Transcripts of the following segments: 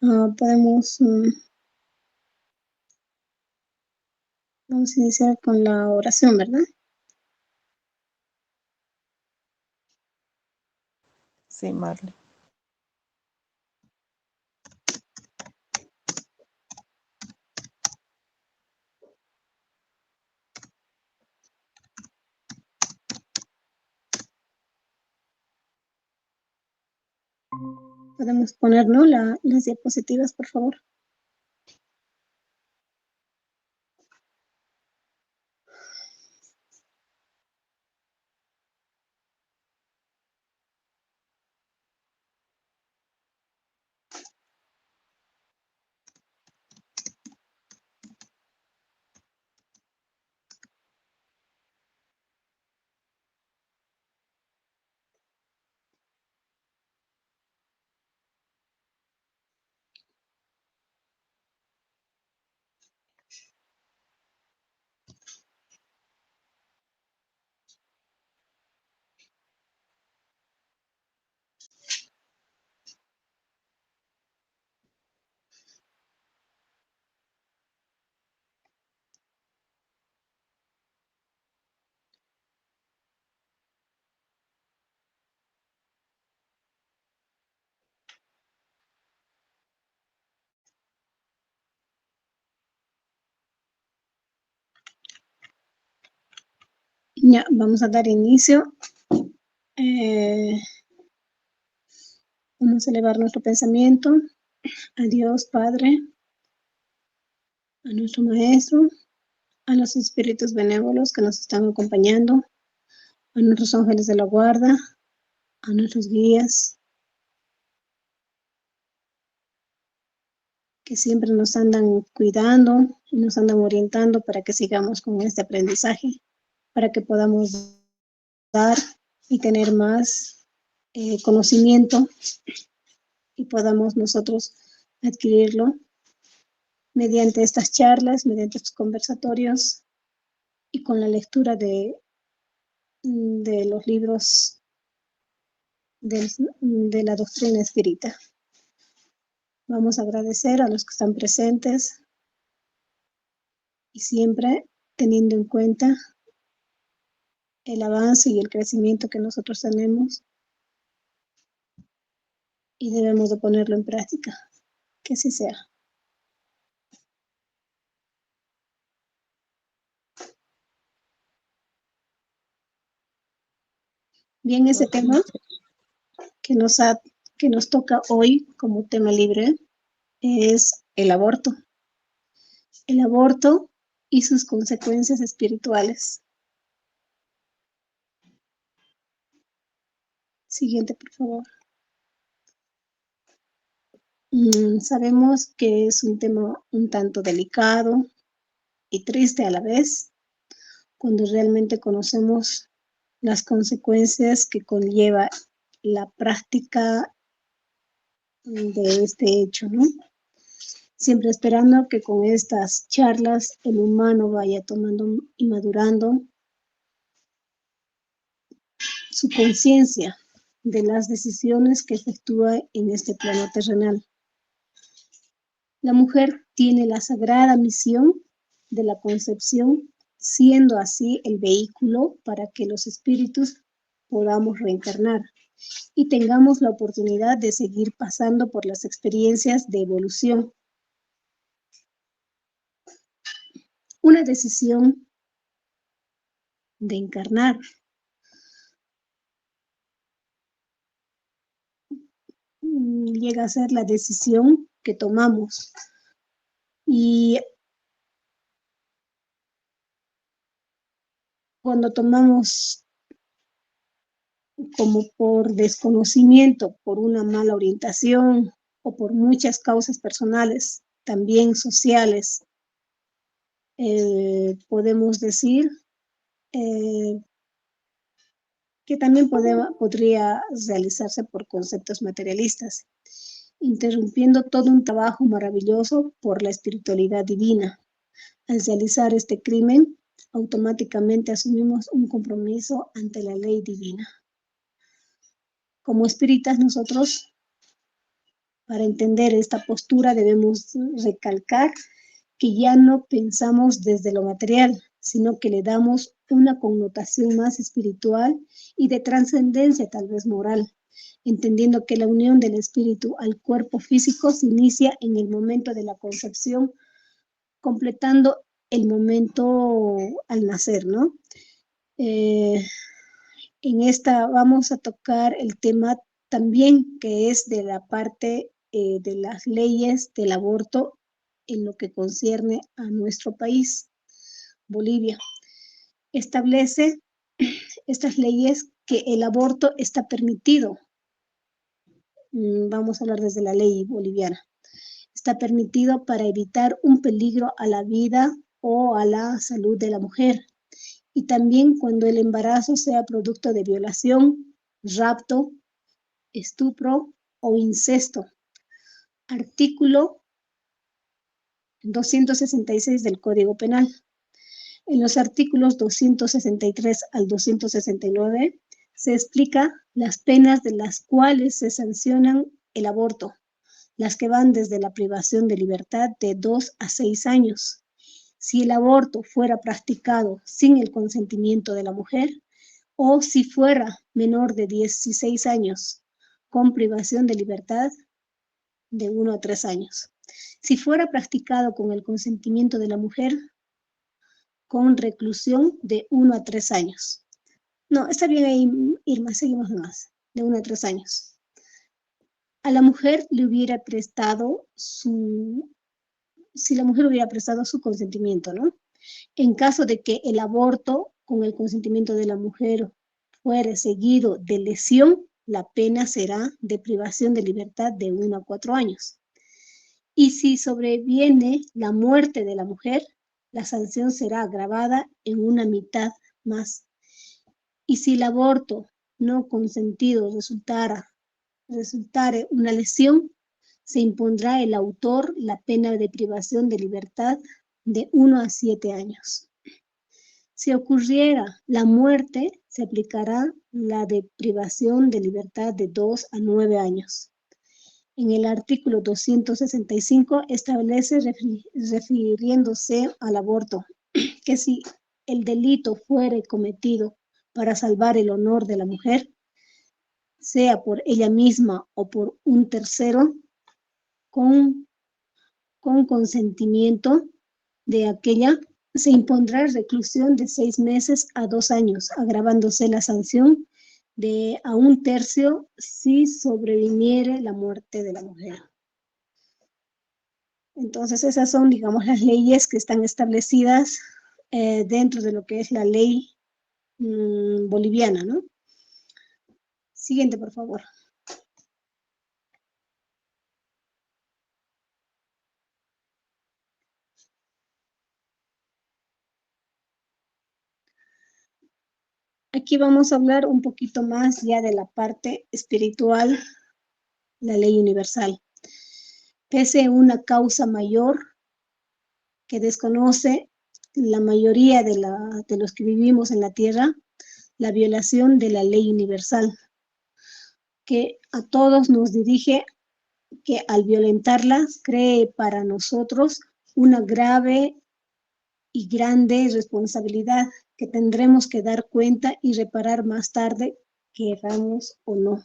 Podemos, vamos a iniciar con la oración, ¿verdad? Sí, Marley. Podemos poner, ¿no? Las diapositivas, por favor. Ya, vamos a dar inicio. Vamos a elevar nuestro pensamiento a Dios Padre, a nuestro Maestro, a los espíritus benévolos que nos están acompañando, a nuestros ángeles de la guarda, a nuestros guías, que siempre nos andan cuidando y nos andan orientando para que sigamos con este aprendizaje, para que podamos dar y tener más conocimiento y podamos nosotros adquirirlo mediante estas charlas, mediante estos conversatorios y con la lectura de los libros de la doctrina espírita. Vamos a agradecer a los que están presentes y siempre teniendo en cuenta el avance y el crecimiento que nosotros tenemos y debemos de ponerlo en práctica. Que así sea. Bien, ese tema que nos toca hoy como tema libre es el aborto. El aborto y sus consecuencias espirituales. Siguiente, por favor. Sabemos que es un tema un tanto delicado y triste a la vez, cuando realmente conocemos las consecuencias que conlleva la práctica de este hecho, ¿no? Siempre esperando que con estas charlas el humano vaya tomando y madurando su conciencia de las decisiones que efectúa en este plano terrenal. La mujer tiene la sagrada misión de la concepción, siendo así el vehículo para que los espíritus podamos reencarnar y tengamos la oportunidad de seguir pasando por las experiencias de evolución. Una decisión de encarnar llega a ser la decisión que tomamos y cuando tomamos como por desconocimiento, por una mala orientación o por muchas causas personales, también sociales, podemos decir que también podría realizarse por conceptos materialistas, interrumpiendo todo un trabajo maravilloso por la espiritualidad divina. Al realizar este crimen, automáticamente asumimos un compromiso ante la ley divina. Como espíritas, nosotros Para entender esta postura debemos recalcar que ya no pensamos desde lo material, sino que le damos una connotación más espiritual y de trascendencia tal vez moral, entendiendo que la unión del espíritu al cuerpo físico se inicia en el momento de la concepción, completando el momento al nacer, ¿no? Eh, en esta vamos a tocar el tema también que es de la parte de las leyes del aborto en lo que concierne a nuestro país, Bolivia. Establece estas leyes que el aborto está permitido. Vamos a hablar desde la ley boliviana. Está permitido para evitar un peligro a la vida o a la salud de la mujer. Y también cuando el embarazo sea producto de violación, rapto, estupro o incesto. Artículo 266 del Código Penal. En los artículos 263 al 269 se explica las penas de las cuales se sancionan el aborto, las que van desde la privación de libertad de 2 a 6 años. Si el aborto fuera practicado sin el consentimiento de la mujer o si fuera menor de 16 años, con privación de libertad de 1 a 3 años. Si fuera practicado con el consentimiento de la mujer, con reclusión de 1 a 3 años. No, está bien ahí, Irma, seguimos más, de 1 a 3 años. A la mujer le hubiera prestado si la mujer hubiera prestado su consentimiento, ¿no? En caso de que el aborto con el consentimiento de la mujer fuere seguido de lesión, la pena será de privación de libertad de 1 a 4 años. Y si sobreviene la muerte de la mujer, la sanción será agravada en una mitad más. Y si el aborto no consentido resultare una lesión, se impondrá al autor la pena de privación de libertad de 1 a 7 años. Si ocurriera la muerte, se aplicará la de privación de libertad de 2 a 9 años. En el artículo 265 establece, refiriéndose al aborto, que si el delito fuere cometido para salvar el honor de la mujer, sea por ella misma o por un tercero, con consentimiento de aquella, se impondrá reclusión de 6 meses a 2 años, agravándose la sanción de a un tercio si sobreviniere la muerte de la mujer. Entonces, esas son, digamos, las leyes que están establecidas dentro de lo que es la ley boliviana, ¿no? Siguiente, por favor. Aquí vamos a hablar un poquito más ya de la parte espiritual, la ley universal. Pese a una causa mayor que desconoce la mayoría de los que vivimos en la tierra, la violación de la ley universal, que a todos nos dirige que al violentarla cree para nosotros una grave y grande responsabilidad que tendremos que dar cuenta y reparar más tarde, queramos o no.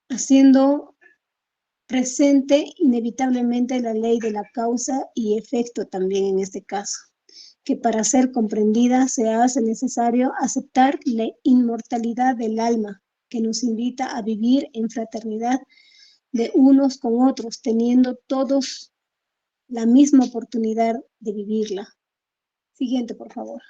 Haciendo presente inevitablemente la ley de la causa y efecto también en este caso, que para ser comprendida se hace necesario aceptar la inmortalidad del alma, que nos invita a vivir en fraternidad de unos con otros, teniendo todos la misma oportunidad de vivirla. Siguiente, por favor.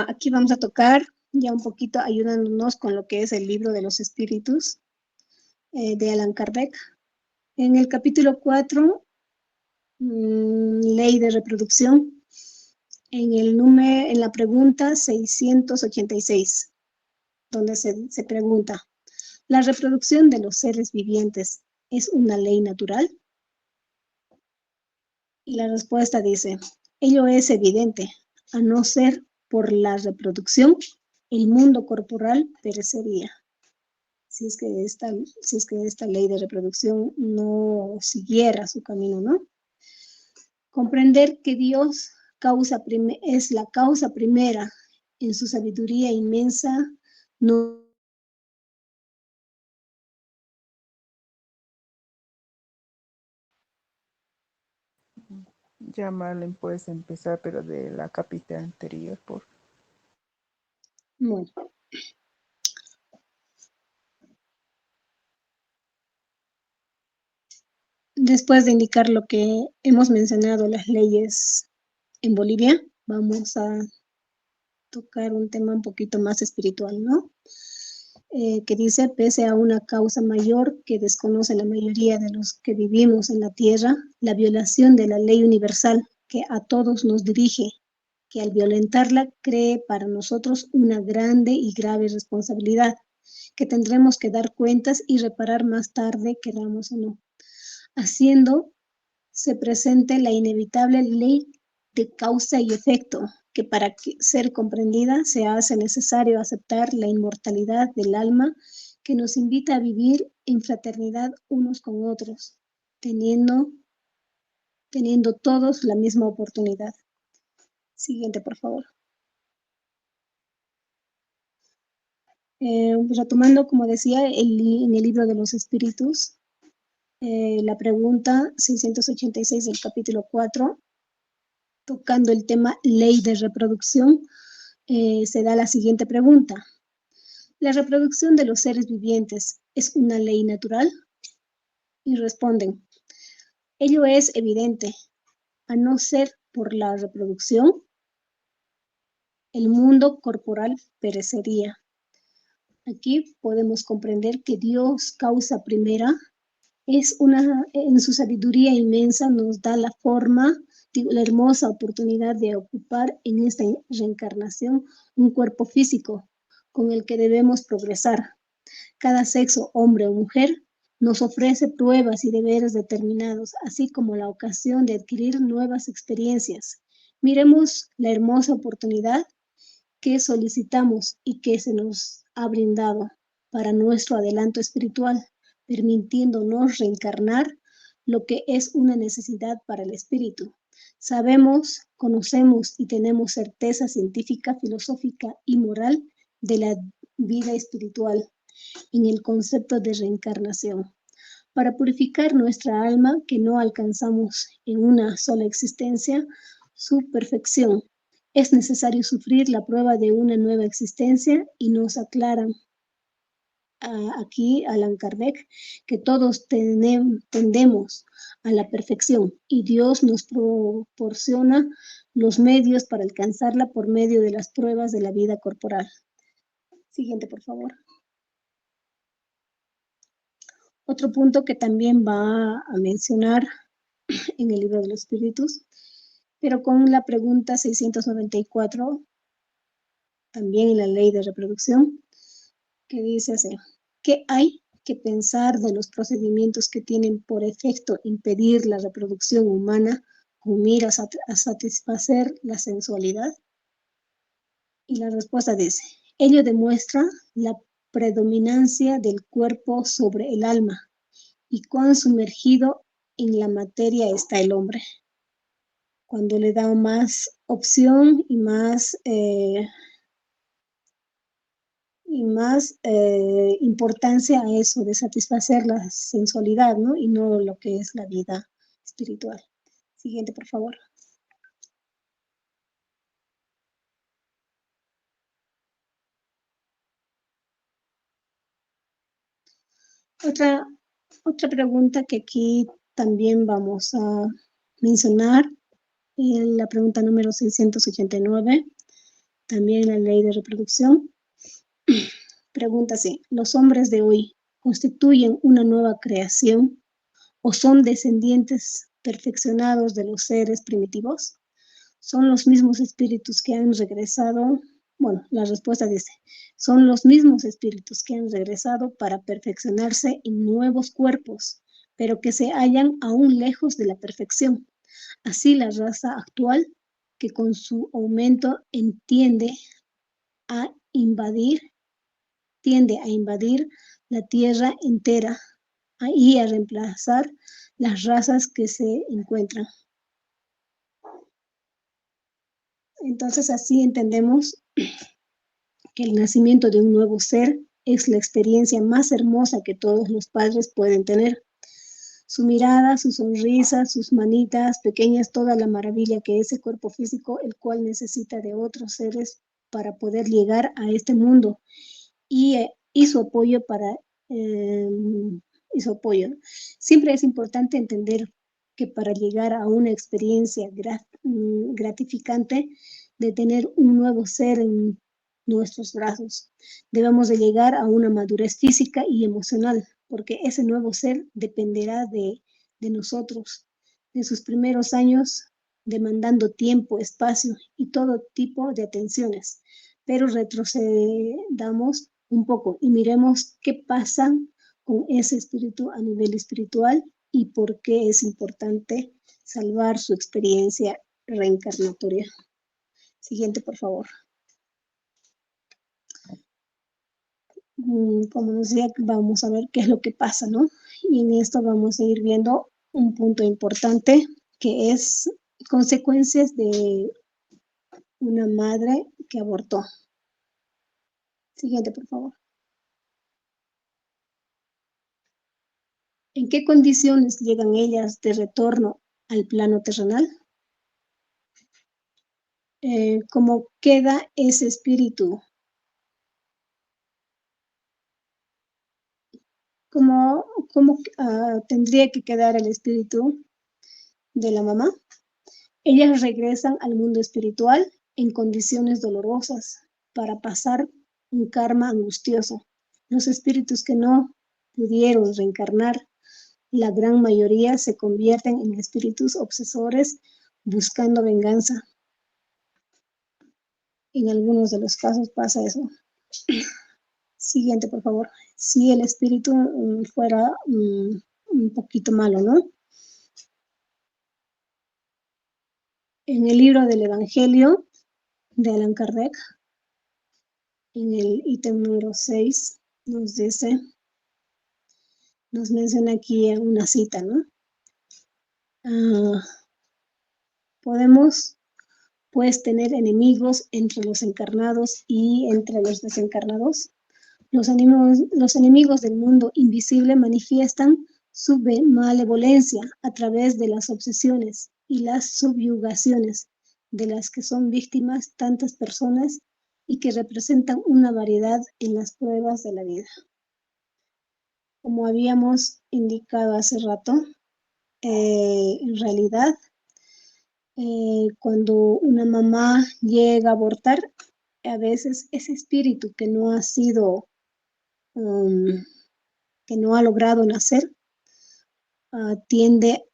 Aquí vamos a tocar ya un poquito ayudándonos con lo que es el libro de los espíritus. de Allan Kardec. En el capítulo 4, ley de reproducción, en la pregunta 686, donde se pregunta, ¿la reproducción de los seres vivientes es una ley natural? Y la respuesta dice, ello es evidente, a no ser por la reproducción, el mundo corporal perecería. Si es que esta ley de reproducción no siguiera su camino, ¿no? Comprender que Dios es la causa primera en su sabiduría inmensa, no Ya, Marlene, puedes empezar, pero de la capita anterior, por bueno. Después de indicar lo que hemos mencionado, las leyes en Bolivia, vamos a tocar un tema un poquito más espiritual, ¿no? Que dice, pese a una causa mayor que desconoce la mayoría de los que vivimos en la tierra, la violación de la ley universal que a todos nos dirige, que al violentarla cree para nosotros una grande y grave responsabilidad, que tendremos que dar cuentas y reparar más tarde, queramos o no, haciendo se presente la inevitable ley de causa y efecto, que para ser comprendida se hace necesario aceptar la inmortalidad del alma que nos invita a vivir en fraternidad unos con otros, teniendo todos la misma oportunidad. Siguiente, por favor. Retomando, como decía, en el libro de los espíritus, la pregunta 686 del capítulo 4, tocando el tema ley de reproducción, se da la siguiente pregunta. ¿La reproducción de los seres vivientes es una ley natural? Y responden, ello es evidente, a no ser por la reproducción, el mundo corporal perecería. Aquí podemos comprender que Dios, causa primera, en su sabiduría inmensa nos da la forma, la hermosa oportunidad de ocupar en esta reencarnación un cuerpo físico con el que debemos progresar. Cada sexo, hombre o mujer, nos ofrece pruebas y deberes determinados, así como la ocasión de adquirir nuevas experiencias. Miremos la hermosa oportunidad que solicitamos y que se nos ha brindado para nuestro adelanto espiritual, permitiéndonos reencarnar lo que es una necesidad para el espíritu. Sabemos, conocemos y tenemos certeza científica, filosófica y moral de la vida espiritual en el concepto de reencarnación, para purificar nuestra alma que no alcanzamos en una sola existencia su perfección. Es necesario sufrir la prueba de una nueva existencia y nos aclaran aquí Allan Kardec que todos tendemos a la perfección y Dios nos proporciona los medios para alcanzarla por medio de las pruebas de la vida corporal. Siguiente, por favor. Otro punto que también va a mencionar en el libro de los espíritus, pero con la pregunta 694, también en la ley de reproducción, que dice así, ¿qué hay que pensar de los procedimientos que tienen por efecto impedir la reproducción humana con miras a satisfacer la sensualidad? Y la respuesta dice, ello demuestra la predominancia del cuerpo sobre el alma y cuán sumergido en la materia está el hombre. Cuando le da más opción y más importancia a eso de satisfacer la sensualidad, ¿no? Y no lo que es la vida espiritual. Siguiente, por favor. Otra pregunta que aquí también vamos a mencionar, la pregunta número 689, también la ley de reproducción. Pregunta así, los hombres de hoy constituyen una nueva creación o son descendientes perfeccionados de los seres primitivos? ¿Son los mismos espíritus que han regresado? Bueno, la respuesta dice, son los mismos espíritus que han regresado para perfeccionarse en nuevos cuerpos, pero que se hallan aún lejos de la perfección. Así la raza actual, que con su aumento a invadir, tiende a invadir la tierra entera y a reemplazar las razas que se encuentran. Entonces así entendemos que el nacimiento de un nuevo ser es la experiencia más hermosa que todos los padres pueden tener. Su mirada, su sonrisa, sus manitas pequeñas, toda la maravilla que ese cuerpo físico, el cual necesita de otros seres para poder llegar a este mundo y su apoyo y su apoyo. Siempre es importante entender que para llegar a una experiencia gratificante de tener un nuevo ser en nuestros brazos, debemos de llegar a una madurez física y emocional, porque ese nuevo ser dependerá de nosotros, de sus primeros años, demandando tiempo, espacio y todo tipo de atenciones. Pero retrocedamos un poco y miremos qué pasa con ese espíritu a nivel espiritual y por qué es importante salvar su experiencia reencarnatoria. Siguiente, por favor. Como nos decía, vamos a ver qué es lo que pasa, ¿no? Y en esto vamos a ir viendo un punto importante que es consecuencias de una madre que abortó. Siguiente, por favor. ¿En qué condiciones llegan ellas de retorno al plano terrenal? ¿Cómo queda ese espíritu? ¿Cómo tendría que quedar el espíritu de la mamá? Ellas regresan al mundo espiritual en condiciones dolorosas para pasar un karma angustioso. Los espíritus que no pudieron reencarnar, la gran mayoría se convierten en espíritus obsesores buscando venganza. En algunos de los casos pasa eso. Siguiente, por favor. Si el espíritu fuera un poquito malo, ¿no? En el libro del Evangelio de Allan Kardec, en el ítem número 6, nos dice, nos menciona aquí una cita, ¿no? Podemos, pues, tener enemigos entre los encarnados y entre los desencarnados. Los enemigos del mundo invisible manifiestan su malevolencia a través de las obsesiones y las subyugaciones de las que son víctimas tantas personas y que representan una variedad en las pruebas de la vida. Como habíamos indicado hace rato, en realidad, cuando una mamá llega a abortar, a veces ese espíritu que no ha sido que no ha logrado nacer, tiende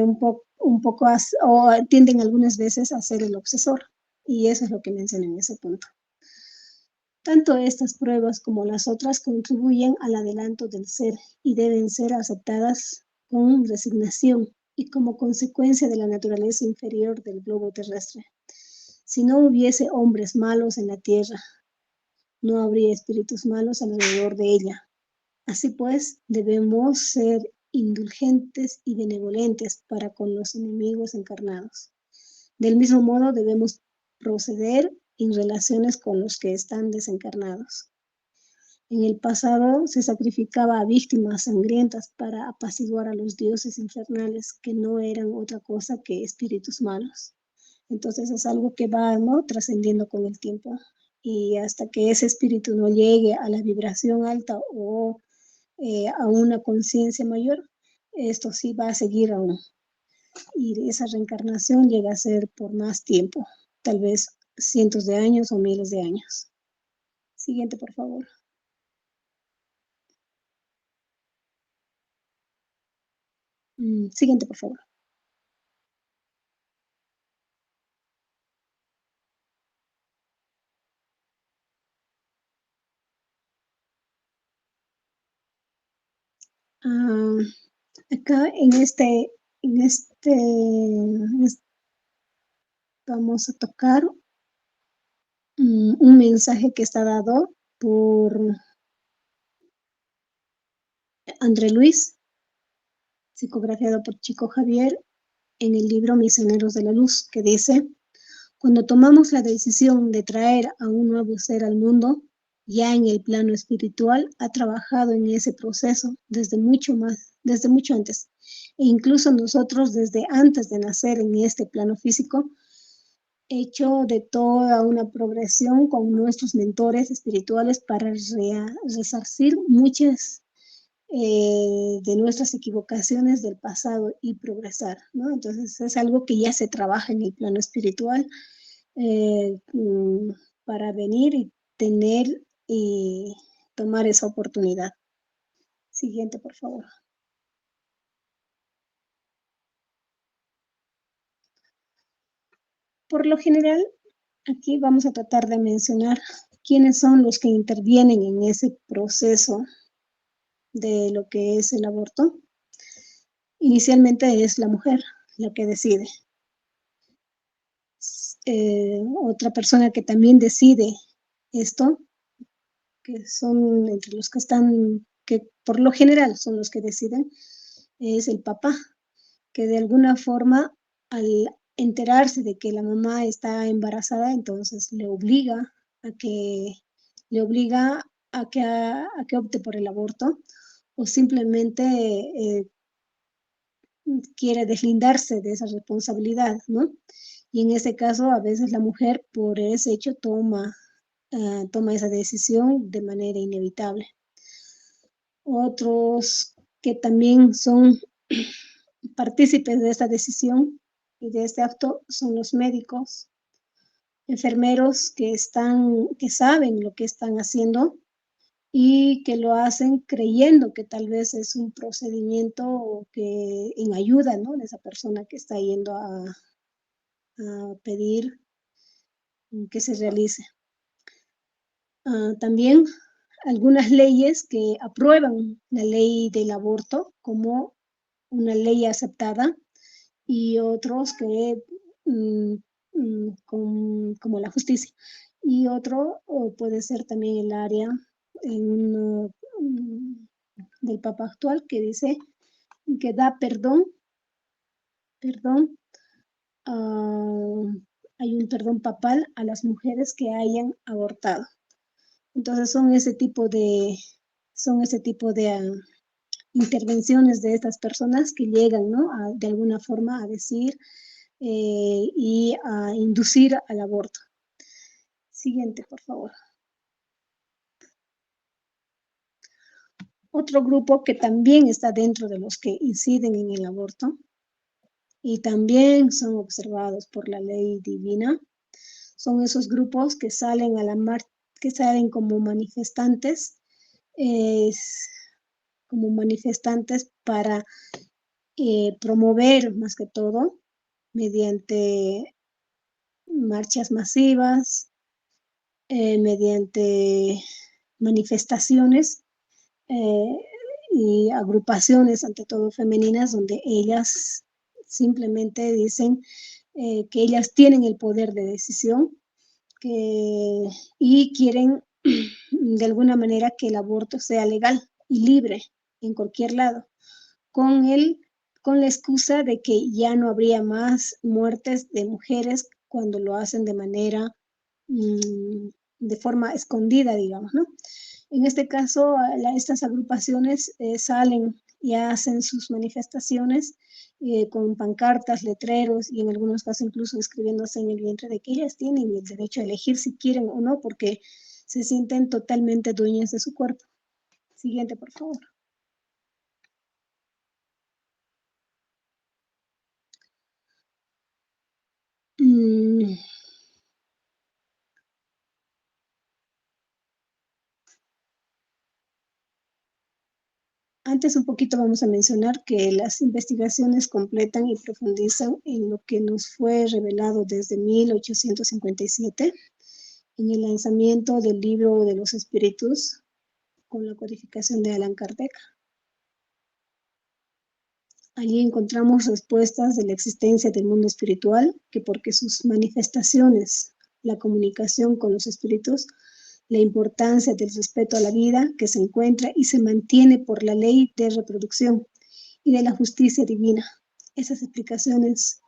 un poco o tienden algunas veces a ser el obsesor. Y eso es lo que mencioné en ese punto. Tanto estas pruebas como las otras contribuyen al adelanto del ser y deben ser aceptadas con resignación y como consecuencia de la naturaleza inferior del globo terrestre. Si no hubiese hombres malos en la tierra, no habría espíritus malos alrededor de ella. Así pues, debemos ser indulgentes y benevolentes para con los enemigos encarnados. Del mismo modo, debemos proceder en relaciones con los que están desencarnados. En el pasado se sacrificaba a víctimas sangrientas para apaciguar a los dioses infernales, que no eran otra cosa que espíritus malos. Entonces es algo que va, ¿no?, trascendiendo con el tiempo. Y hasta que ese espíritu no llegue a la vibración alta o a una conciencia mayor, esto sí va a seguir aún. Y esa reencarnación llega a ser por más tiempo, tal vez cientos de años o miles de años. Siguiente, por favor. Siguiente, por favor. Ah, acá vamos a tocar un mensaje que está dado por André Luis, psicografiado por Chico Javier en el libro Misioneros de la Luz, que dice: cuando tomamos la decisión de traer a un nuevo ser al mundo, ya en el plano espiritual ha trabajado en ese proceso desde mucho antes. E incluso nosotros desde antes de nacer en este plano físico, hecho de toda una progresión con nuestros mentores espirituales para resarcir muchas de nuestras equivocaciones del pasado y progresar, ¿no? Entonces es algo que ya se trabaja en el plano espiritual eh, mm, para venir y tener y tomar esa oportunidad. Siguiente, por favor. Por lo general, aquí vamos a tratar de mencionar quiénes son los que intervienen en ese proceso de lo que es el aborto. Inicialmente es la mujer la que decide. Otra persona que también decide esto, que son entre los que están, que por lo general son los que deciden, es el papá, que de alguna forma al enterarse de que la mamá está embarazada, entonces a que le obliga a que opte por el aborto o simplemente quiere deslindarse de esa responsabilidad, ¿no? Y en ese caso, a veces la mujer por ese hecho toma esa decisión de manera inevitable. Otros que también son partícipes de esta decisión y de este acto son los médicos, enfermeros que saben lo que están haciendo y que lo hacen creyendo que tal vez es un procedimiento que en ayuda, ¿no?, de esa persona que está yendo a pedir que se realice. También algunas leyes que aprueban la ley del aborto como una ley aceptada y otros que mm, como la justicia. Y otro puede ser también el área en uno, del Papa actual que dice que da perdón, ah, hay un perdón papal a las mujeres que hayan abortado. Entonces son ese tipo de intervenciones de estas personas que llegan, ¿no?, de alguna forma a decir y a inducir al aborto. Siguiente, por favor. Otro grupo que también está dentro de los que inciden en el aborto y también son observados por la ley divina son esos grupos que salen a la marcha, que salen como manifestantes para promover más que todo mediante marchas masivas, mediante manifestaciones eh, y agrupaciones, ante todo femeninas, donde ellas simplemente dicen que ellas tienen el poder de decisión y quieren de alguna manera que el aborto sea legal y libre en cualquier lado, con el, con la excusa de que ya no habría más muertes de mujeres cuando lo hacen de forma escondida, digamos, ¿no? En este caso, estas agrupaciones salen y hacen sus manifestaciones con pancartas, letreros y en algunos casos incluso escribiéndose en el vientre de que ellas tienen el derecho a elegir si quieren o no porque se sienten totalmente dueñas de su cuerpo. Siguiente, por favor. Mm, Antes un poquito vamos a mencionar que las investigaciones completan y profundizan en lo que nos fue revelado desde 1857 en el lanzamiento del libro de los espíritus con la codificación de Allan Kardec. Allí encontramos respuestas de la existencia del mundo espiritual, que porque sus manifestaciones, la comunicación con los espíritus, la importancia del respeto a la vida que se encuentra y se mantiene por la ley de reproducción y de la justicia divina. Esas explicaciones,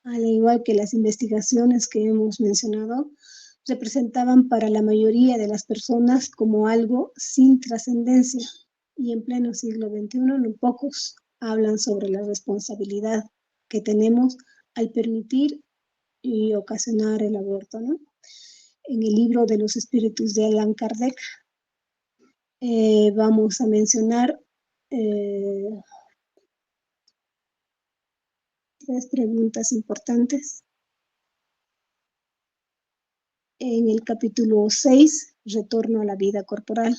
al igual que las investigaciones que hemos mencionado, representaban para la mayoría de las personas como algo sin trascendencia, y en pleno siglo XXI no pocos hablan sobre la responsabilidad que tenemos al permitir y ocasionar el aborto, ¿no? En el libro de los espíritus de Allan Kardec vamos a mencionar 3 preguntas importantes. En el capítulo 6, retorno a la vida corporal.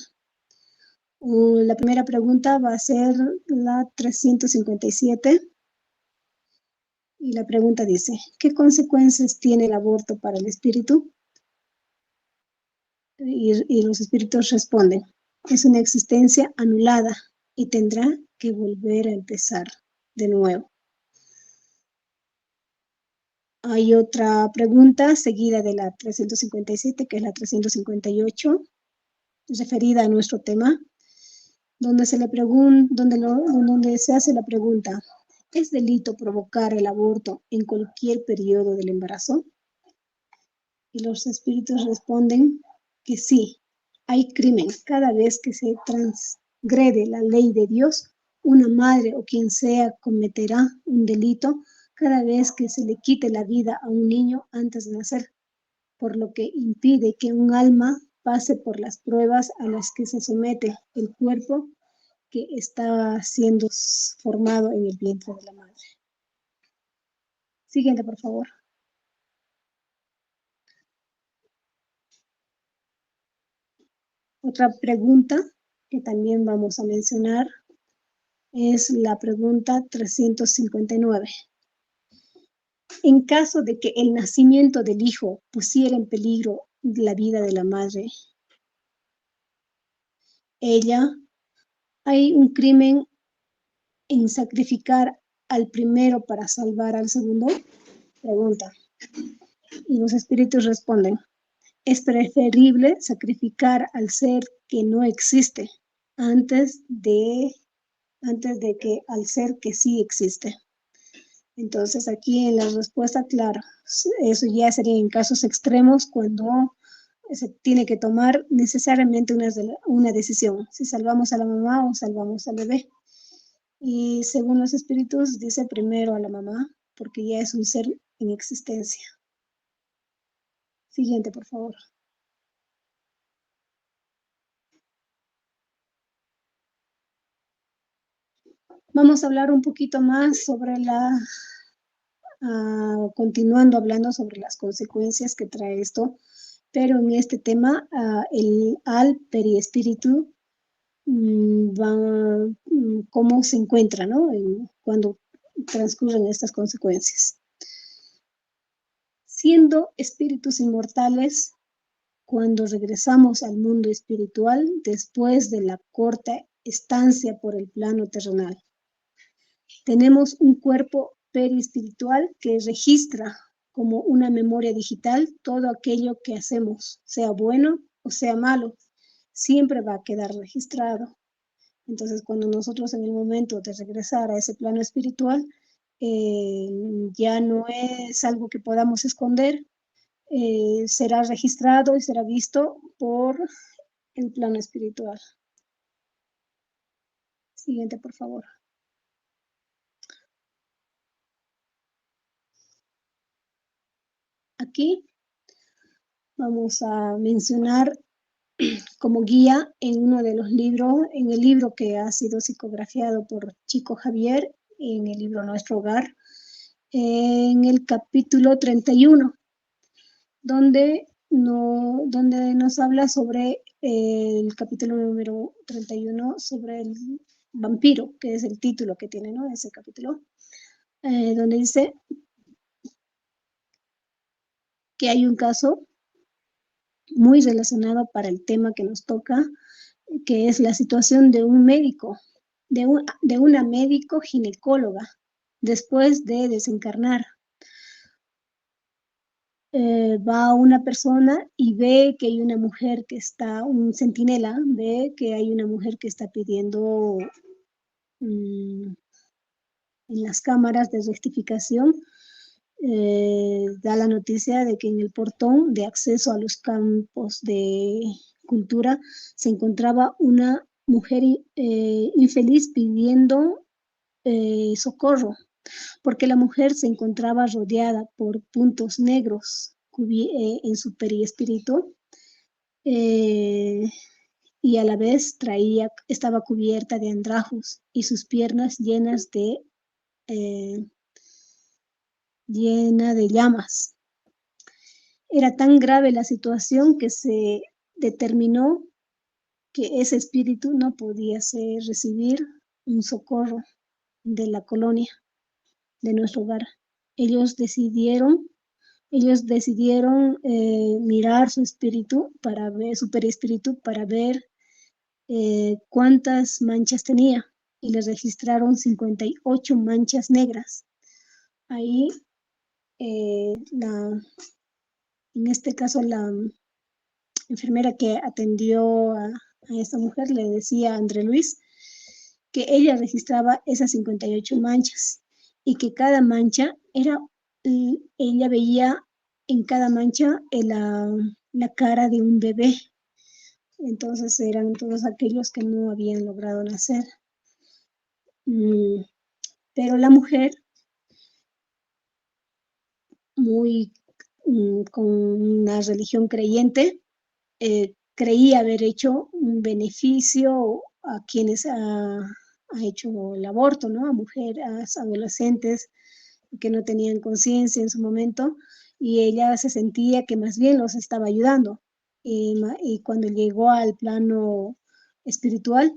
La primera pregunta va a ser la 357. Y la pregunta dice, ¿qué consecuencias tiene el aborto para el espíritu? Y los espíritus responden, es una existencia anulada y tendrá que volver a empezar de nuevo. Hay otra pregunta seguida de la 357, que es la 358, referida a nuestro tema, donde se le pregunta, donde se hace la pregunta, ¿es delito provocar el aborto en cualquier periodo del embarazo? Y los espíritus responden que sí, hay crimen. Cada vez que se transgrede la ley de Dios, una madre o quien sea cometerá un delito cada vez que se le quite la vida a un niño antes de nacer, por lo que impide que un alma pase por las pruebas a las que se somete el cuerpo que está siendo formado en el vientre de la madre. Siguiente, por favor. Otra pregunta que también vamos a mencionar es la pregunta 359. En caso de que el nacimiento del hijo pusiera en peligro la vida de la madre, ¿hay un crimen en sacrificar al primero para salvar al segundo? Pregunta. Y los espíritus responden, es preferible sacrificar al ser que no existe antes de que al ser que sí existe. Entonces aquí en la respuesta, claro, eso ya sería en casos extremos cuando se tiene que tomar necesariamente una decisión, si salvamos a la mamá o salvamos al bebé. Y según los espíritus dice primero a la mamá, porque ya es un ser en existencia. Siguiente, por favor. Vamos a hablar un poquito más sobre continuando hablando sobre las consecuencias que trae esto, pero en este tema, el al periespíritu cómo se encuentra, ¿no? Cuando transcurren estas consecuencias. Siendo espíritus inmortales, cuando regresamos al mundo espiritual después de la corta estancia por el plano terrenal, tenemos un cuerpo perispiritual que registra como una memoria digital todo aquello que hacemos, sea bueno o sea malo, siempre va a quedar registrado. Entonces, cuando nosotros en el momento de regresar a ese plano espiritual, ya no es algo que podamos esconder, será registrado y será visto por el plano espiritual. Siguiente, por favor. Aquí vamos a mencionar como guía en uno de los libros, en el libro que ha sido psicografiado por Chico Javier, en el libro Nuestro Hogar, en el capítulo 31, donde nos habla sobre el capítulo número 31, sobre vampiro, que es el título que tiene, ¿no? Ese capítulo, donde dice que hay un caso muy relacionado para el tema que nos toca, que es la situación de un médico, de una médico ginecóloga, después de desencarnar. Va una persona y ve que hay una mujer que está, un centinela, ve que hay una mujer que está pidiendo en las cámaras de rectificación, da la noticia de que en el portón de acceso a los campos de cultura se encontraba una mujer infeliz pidiendo socorro, porque la mujer se encontraba rodeada por puntos negros en su perispíritu, eh, y a la vez estaba cubierta de andrajos y sus piernas eh, llena de llamas. Era tan grave la situación que se determinó que ese espíritu no podía recibir un socorro de la colonia, de nuestro hogar. Ellos decidieron mirar su espíritu para ver, su perispíritu para ver cuántas manchas tenía, y le registraron 58 manchas negras. Ahí, en este caso, la enfermera que atendió a esta mujer le decía a André Luis que ella registraba esas 58 manchas y que cada mancha era, ella veía en cada mancha la cara de un bebé. Entonces eran todos aquellos que no habían logrado nacer. Pero la mujer, muy con una religión creyente, creía haber hecho un beneficio a quienes ha hecho el aborto, ¿no? A mujeres, adolescentes que no tenían conciencia en su momento, y ella se sentía que más bien los estaba ayudando. Y cuando llegó al plano espiritual,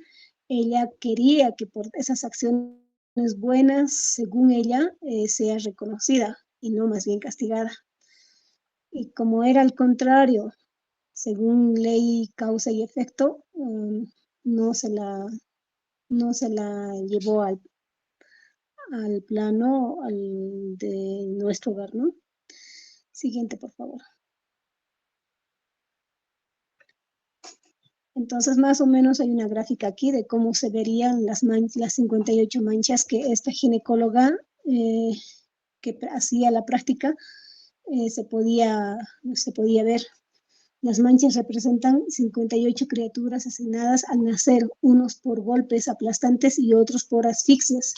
ella quería que por esas acciones buenas, según ella, sea reconocida y no más bien castigada. Y como era al contrario, según ley, causa y efecto, no se la, no se la llevó al plano de nuestro hogar, ¿no? Siguiente, por favor. Entonces, más o menos hay una gráfica aquí de cómo se verían las 58 manchas que esta ginecóloga que hacía la práctica se podía ver. Las manchas representan 58 criaturas asesinadas al nacer, unos por golpes aplastantes y otros por asfixias,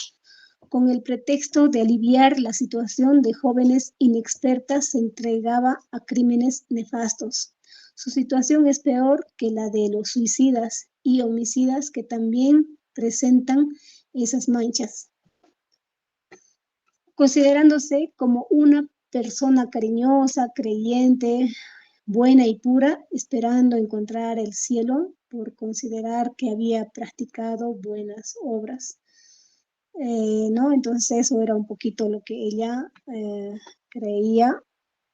con el pretexto de aliviar la situación de jóvenes inexpertas. Se entregaba a crímenes nefastos. Su situación es peor que la de los suicidas y homicidas, que también presentan esas manchas. Considerándose como una persona cariñosa, creyente, buena y pura, esperando encontrar el cielo por considerar que había practicado buenas obras. ¿No? Entonces eso era un poquito lo que ella creía,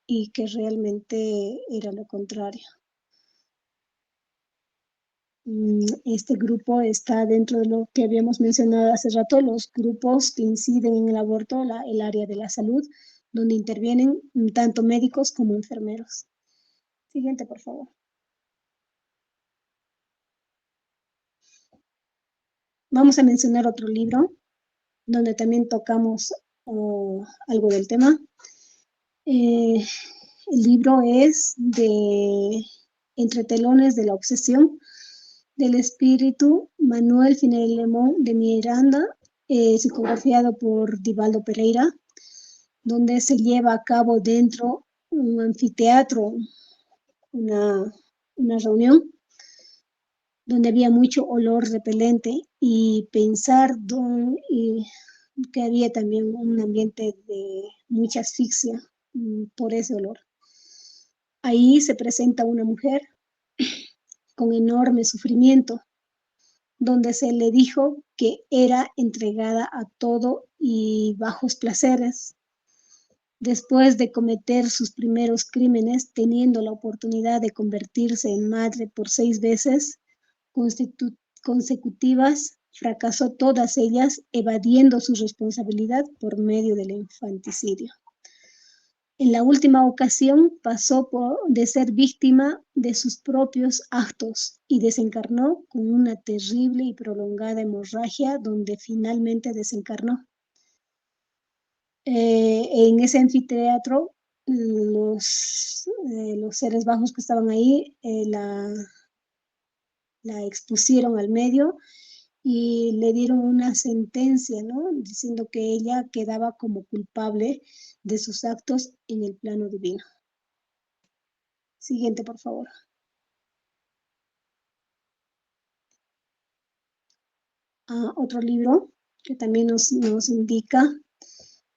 y que realmente era lo contrario. Este grupo está dentro de lo que habíamos mencionado hace rato, los grupos que inciden en el aborto, el área de la salud, donde intervienen tanto médicos como enfermeros. Siguiente, por favor. Vamos a mencionar otro libro donde también tocamos algo del tema. El libro es de Entre telones de la obsesión, del espíritu Manuel Filemón de Miranda, psicografiado por Divaldo Pereira, donde se lleva a cabo dentro un anfiteatro, una reunión donde había mucho olor repelente, y pensar que había también un ambiente de mucha asfixia por ese olor. Ahí se presenta una mujer con enorme sufrimiento, donde se le dijo que era entregada a todo y bajos placeres. Después de cometer sus primeros crímenes, teniendo la oportunidad de convertirse en madre por 6 veces consecutivas, fracasó todas ellas, evadiendo su responsabilidad por medio del infanticidio. En la última ocasión pasó de ser víctima de sus propios actos y desencarnó con una terrible y prolongada hemorragia donde finalmente desencarnó. En ese anfiteatro, los seres bajos que estaban ahí la expusieron al medio y le dieron una sentencia, ¿no? Diciendo que ella quedaba como culpable de sus actos en el plano divino. Siguiente, por favor. Otro libro que también nos indica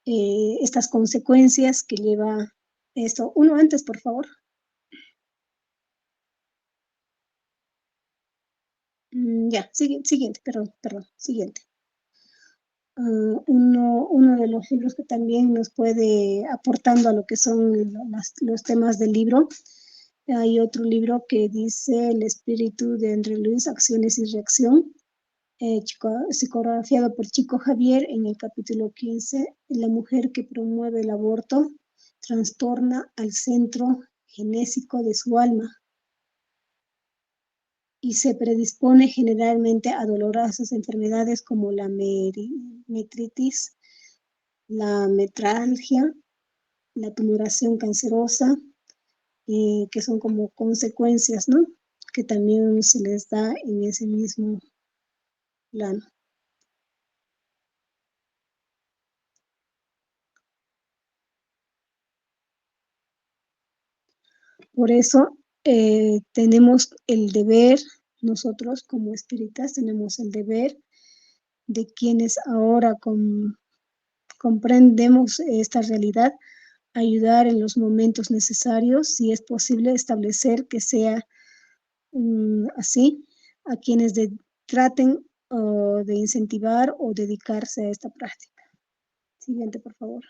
estas consecuencias que lleva esto. Uno antes, por favor. Ya, siguiente, perdón, siguiente. Uno de los libros que también nos puede aportando a lo que son los temas del libro. Hay otro libro que dice El espíritu de André Luis, Acciones y Reacción, psicografiado por Chico Javier en el capítulo 15, la mujer que promueve el aborto trastorna al centro genésico de su alma y se predispone generalmente a dolorosas enfermedades como la metritis, la metralgia, la tumoración cancerosa, que son como consecuencias, ¿no? Que también se les da en ese mismo plano. Por eso tenemos el deber, nosotros como espíritas tenemos el deber de quienes ahora comprendemos esta realidad, ayudar en los momentos necesarios, si es posible establecer que sea así, a quienes traten de incentivar o dedicarse a esta práctica. Siguiente, por favor.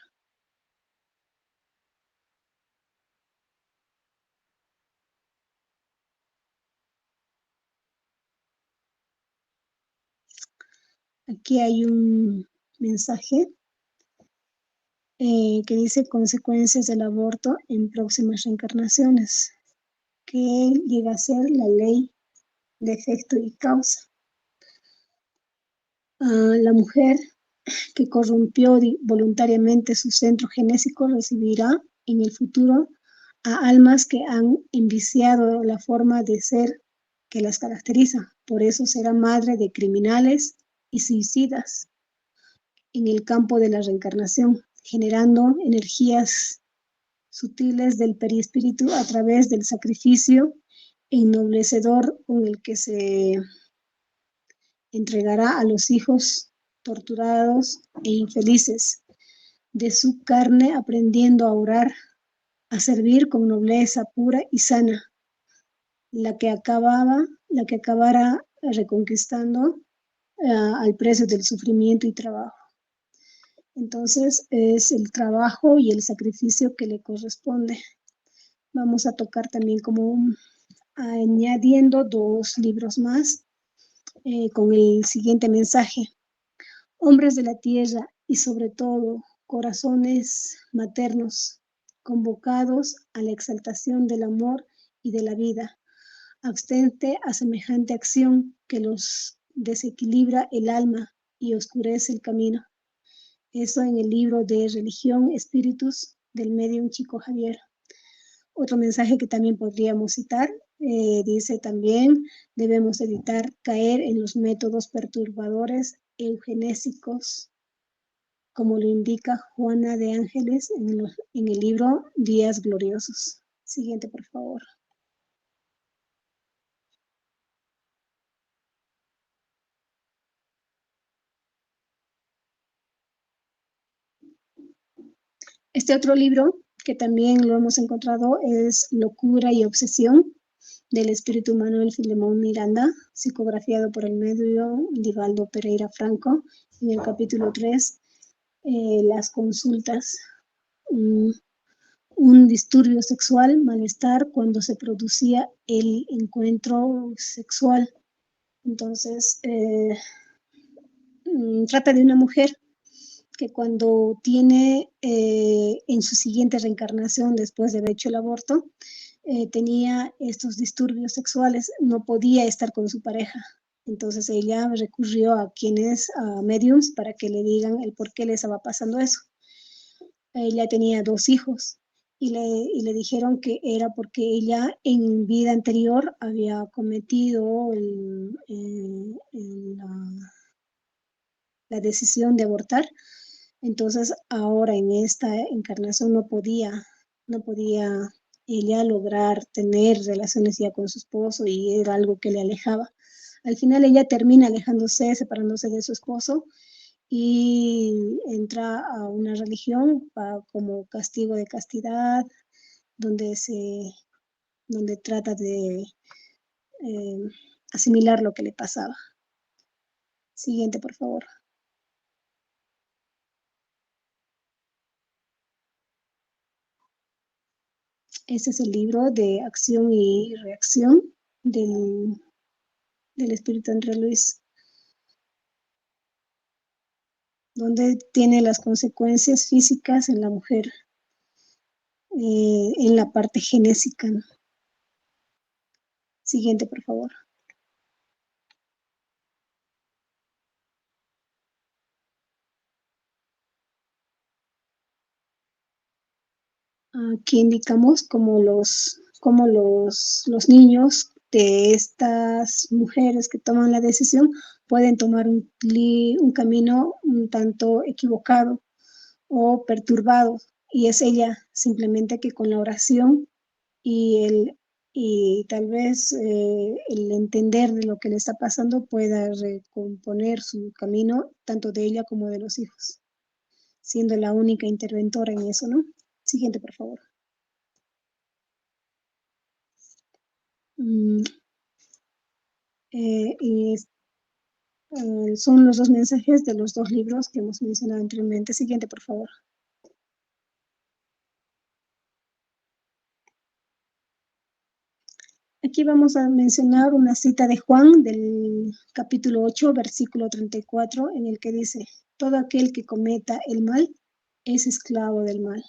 Aquí hay un mensaje que dice consecuencias del aborto en próximas reencarnaciones, que llega a ser la ley de efecto y causa. La mujer que corrompió voluntariamente su centro genésico recibirá en el futuro a almas que han enviciado la forma de ser que las caracteriza. Por eso será madre de criminales y suicidas en el campo de la reencarnación, generando energías sutiles del perispíritu a través del sacrificio ennoblecedor con el que se entregará a los hijos torturados e infelices de su carne, aprendiendo a orar, a servir con nobleza pura y sana, la que acabara reconquistando al precio del sufrimiento y trabajo. Entonces es el trabajo y el sacrificio que le corresponde. Vamos a tocar también como añadiendo 2 libros más con el siguiente mensaje. Hombres de la tierra y sobre todo corazones maternos, convocados a la exaltación del amor y de la vida, abstente a semejante acción que los desequilibra el alma y oscurece el camino. Eso en el libro de Religión, Espíritus del Medium Chico Javier. Otro mensaje que también podríamos citar, dice también, debemos evitar caer en los métodos perturbadores eugenésicos, como lo indica Juana de Ángeles en el libro Días Gloriosos. Siguiente, por favor. Este otro libro, que también lo hemos encontrado, es Locura y Obsesión, del espíritu Manuel Filemón Miranda, psicografiado por el medio Divaldo Pereira Franco, en el capítulo 3, las consultas. Un disturbio sexual, malestar cuando se producía el encuentro sexual. Entonces, trata de una mujer que cuando tiene en su siguiente reencarnación, después de haber hecho el aborto, tenía estos disturbios sexuales, no podía estar con su pareja. Entonces ella recurrió a quienes, a mediums, para que le digan el por qué le estaba pasando eso. Ella tenía 2 hijos y le dijeron que era porque ella en vida anterior había cometido la decisión de abortar. Entonces ahora en esta encarnación no podía ella lograr tener relaciones ya con su esposo y era algo que le alejaba. Al final ella termina alejándose, separándose de su esposo y entra a una religión como castigo de castidad, donde donde trata de eh, asimilar lo que le pasaba. Siguiente, por favor. Este es el libro de acción y reacción del espíritu André Luis, donde tiene las consecuencias físicas en la mujer, en la parte genésica, ¿no? Siguiente, por favor. Aquí indicamos cómo los niños de estas mujeres que toman la decisión pueden tomar un camino un tanto equivocado o perturbado. Y es ella simplemente que con la oración y, y tal vez el entender de lo que le está pasando pueda recomponer su camino, tanto de ella como de los hijos, siendo la única interventora en eso, ¿no? Siguiente, por favor. Mm, y son los 2 mensajes de los 2 libros que hemos mencionado anteriormente. Siguiente, por favor. Aquí vamos a mencionar una cita de Juan del capítulo 8, versículo 34, en el que dice: todo aquel que cometa el mal es esclavo del mal.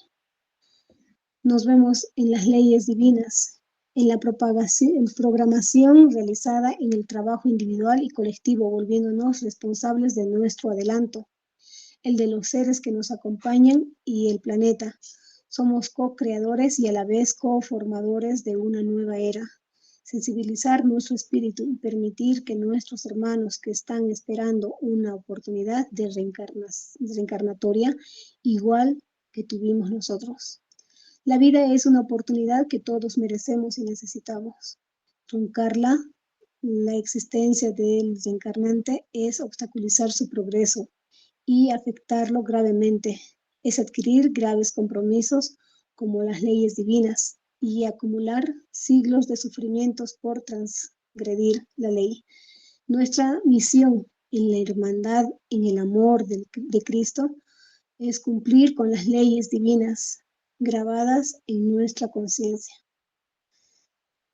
Nos vemos en las leyes divinas, en la programación realizada en el trabajo individual y colectivo, volviéndonos responsables de nuestro adelanto, el de los seres que nos acompañan y el planeta. Somos co-creadores y a la vez co-formadores de una nueva era. Sensibilizar nuestro espíritu y permitir que nuestros hermanos que están esperando una oportunidad de reencarnatoria igual que tuvimos nosotros. La vida es una oportunidad que todos merecemos y necesitamos. Truncarla, la existencia del reencarnante, es obstaculizar su progreso y afectarlo gravemente. Es adquirir graves compromisos como las leyes divinas y acumular siglos de sufrimientos por transgredir la ley. Nuestra misión en la hermandad, en el amor de Cristo, es cumplir con las leyes divinas grabadas en nuestra conciencia.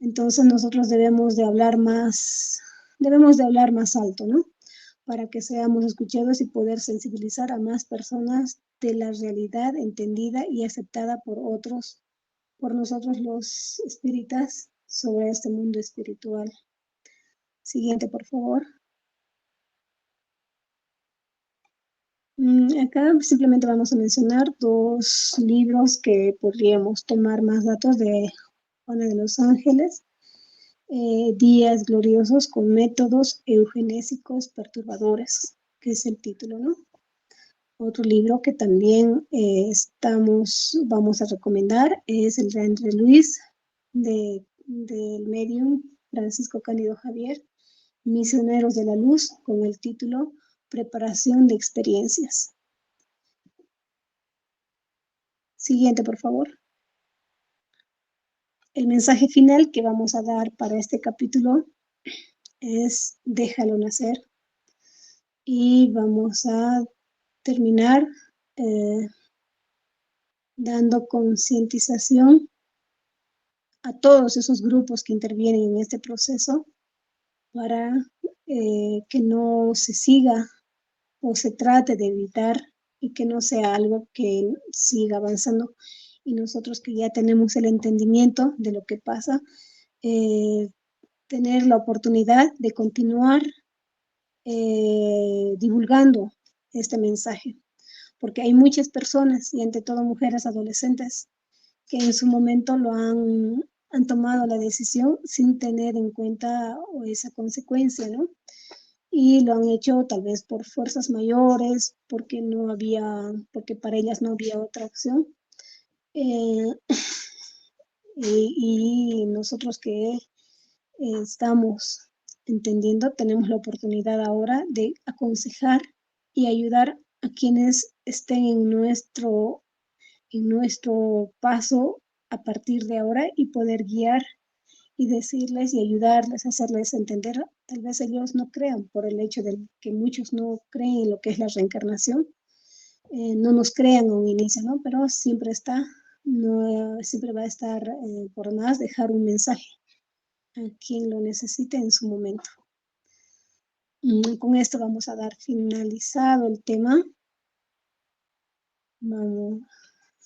Entonces nosotros debemos de hablar más alto, ¿no? Para que seamos escuchados y poder sensibilizar a más personas de la realidad entendida y aceptada por otros, por nosotros los espíritas, sobre este mundo espiritual. Siguiente, por favor. Acá simplemente vamos a mencionar 2 libros que podríamos tomar más datos de Juana de los Ángeles. Días gloriosos con métodos eugenésicos perturbadores, que es el título, ¿no? Otro libro que también vamos a recomendar es el de André Luis, del medium Francisco Cándido Javier, Misioneros de la Luz, con el título Preparación de Experiencias. Siguiente, por favor. El mensaje final que vamos a dar para este capítulo es déjalo nacer, y vamos a terminar dando concientización a todos esos grupos que intervienen en este proceso para que no se siga o se trate de evitar y que no sea algo que siga avanzando. Y nosotros que ya tenemos el entendimiento de lo que pasa, tener la oportunidad de continuar divulgando este mensaje, porque hay muchas personas, y ante todo mujeres adolescentes, que en su momento han tomado la decisión sin tener en cuenta esa consecuencia, ¿no? Y lo han hecho tal vez por fuerzas mayores, porque para ellas no había otra opción. Eh, y nosotros que estamos entendiendo, tenemos la oportunidad ahora de aconsejar y ayudar a quienes estén en nuestro paso a partir de ahora, y poder guiar y decirles y ayudarles, hacerles entender. Tal vez ellos no crean, por el hecho de que muchos no creen en lo que es la reencarnación, no nos crean a un inicio, ¿no? Pero siempre siempre va a estar por más dejar un mensaje a quien lo necesite en su momento. Con esto vamos a dar finalizado el tema. Vamos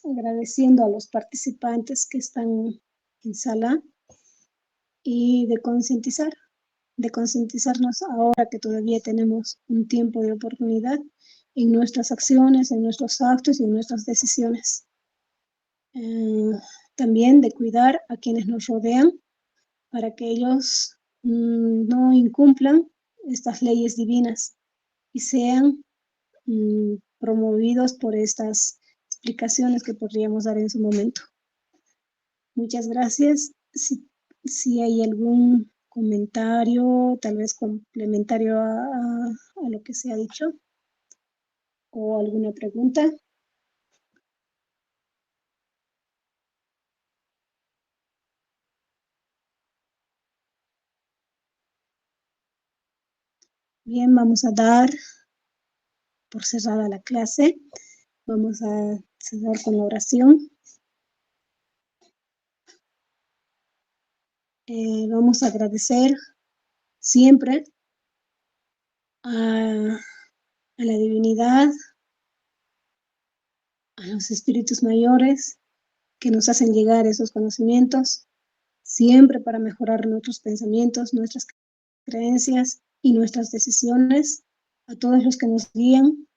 agradeciendo a los participantes que están en sala, y de concientizarnos ahora que todavía tenemos un tiempo de oportunidad en nuestras acciones, en nuestros actos y en nuestras decisiones. También de cuidar a quienes nos rodean para que ellos no incumplan estas leyes divinas y sean promovidos por estas explicaciones que podríamos dar en su momento. Muchas gracias. Si hay algún comentario, tal vez complementario a lo que se ha dicho, o alguna pregunta. Bien, vamos a dar por cerrada la clase. Vamos a cerrar con la oración. Vamos a agradecer siempre a la divinidad, a los espíritus mayores que nos hacen llegar esos conocimientos, siempre para mejorar nuestros pensamientos, nuestras creencias y nuestras decisiones, a todos los que nos guían.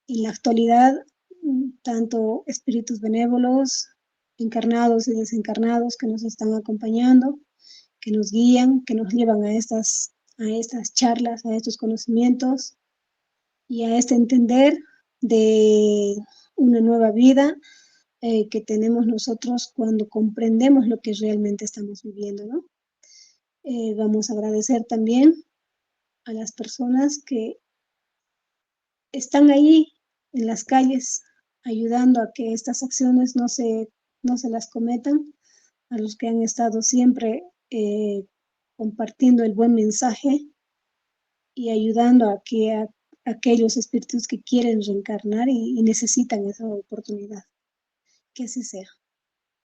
En la actualidad, tanto espíritus benévolos, encarnados y desencarnados, que nos están acompañando, que nos guían, que nos llevan a estas charlas, a estos conocimientos y a este entender de una nueva vida que tenemos nosotros cuando comprendemos lo que realmente estamos viviendo, ¿no? Vamos a agradecer también a las personas que están ahí en las calles ayudando a que estas acciones no se las cometan, a los que han estado siempre compartiendo el buen mensaje y ayudando a que aquellos espíritus que quieren reencarnar y necesitan esa oportunidad. Que así sea.